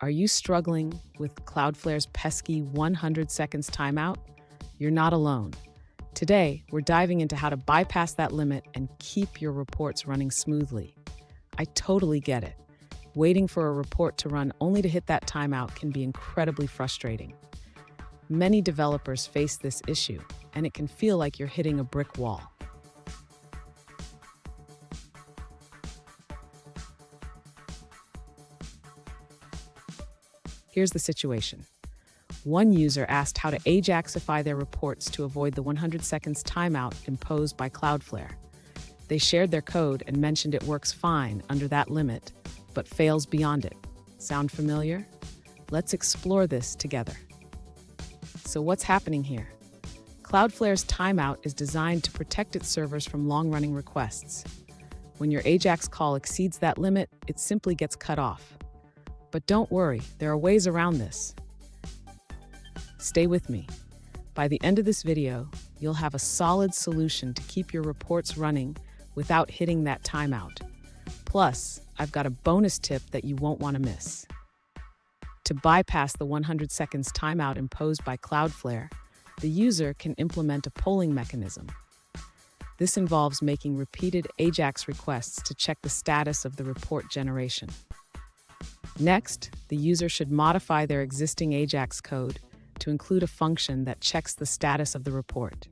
Are you struggling with CloudFlare's pesky 100 seconds timeout? You're not alone. Today, we're diving into how to bypass that limit and keep your reports running smoothly. I totally get it. Waiting for a report to run only to hit that timeout can be incredibly frustrating. Many developers face this issue, and it can feel like you're hitting a brick wall. Here's the situation. One user asked how to Ajaxify their reports to avoid the 100 seconds timeout imposed by Cloudflare. They shared their code and mentioned it works fine under that limit, but fails beyond it. Sound familiar? Let's explore this together. So what's happening here? Cloudflare's timeout is designed to protect its servers from long-running requests. When your Ajax call exceeds that limit, it simply gets cut off. But don't worry, there are ways around this. Stay with me. By the end of this video, you'll have a solid solution to keep your reports running without hitting that timeout. Plus, I've got a bonus tip that you won't want to miss. To bypass the 100 seconds timeout imposed by Cloudflare, the user can implement a polling mechanism. This involves making repeated Ajax requests to check the status of the report generation. Next, the user should modify their existing Ajax code to include a function that checks the status of the report.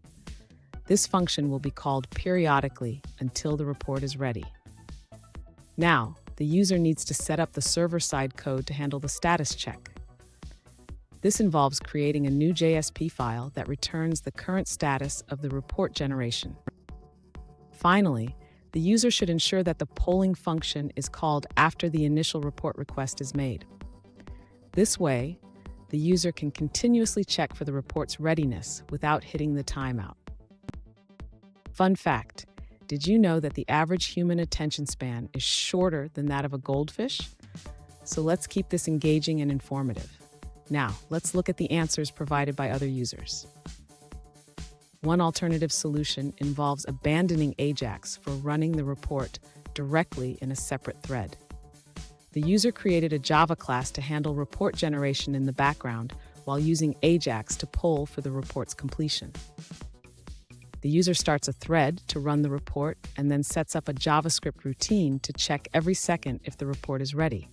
This function will be called periodically until the report is ready. Now, the user needs to set up the server-side code to handle the status check. This involves creating a new JSP file that returns the current status of the report generation. Finally, the user should ensure that the polling function is called after the initial report request is made. This way, the user can continuously check for the report's readiness without hitting the timeout. Fun fact, did you know that the average human attention span is shorter than that of a goldfish? So let's keep this engaging and informative. Now, let's look at the answers provided by other users. One alternative solution involves abandoning Ajax for running the report directly in a separate thread. The user created a Java class to handle report generation in the background while using Ajax to poll for the report's completion. The user starts a thread to run the report and then sets up a JavaScript routine to check every second if the report is ready.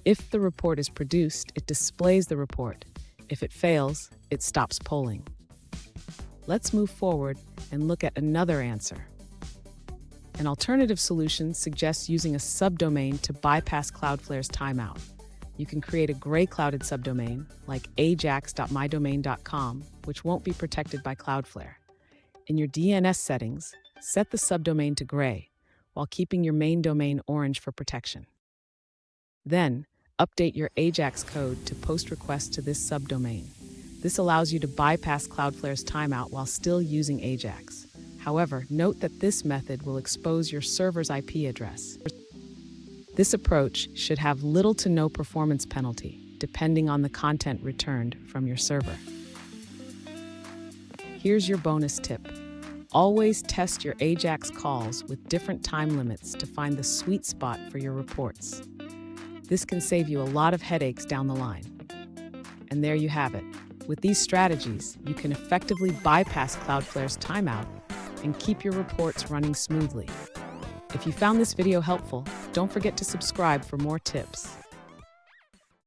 If the report is produced, it displays the report. If it fails, it stops polling. Let's move forward and look at another answer. An alternative solution suggests using a subdomain to bypass Cloudflare's timeout. You can create a gray-clouded subdomain, like ajax.mydomain.com, which won't be protected by Cloudflare. In your DNS settings, set the subdomain to gray, while keeping your main domain orange for protection. Then, update your Ajax code to post requests to this subdomain. This allows you to bypass Cloudflare's timeout while still using Ajax. However, note that this method will expose your server's IP address. This approach should have little to no performance penalty, depending on the content returned from your server. Here's your bonus tip. Always test your Ajax calls with different time limits to find the sweet spot for your reports. This can save you a lot of headaches down the line. And there you have it. With these strategies, you can effectively bypass Cloudflare's timeout and keep your reports running smoothly. If you found this video helpful, don't forget to subscribe for more tips.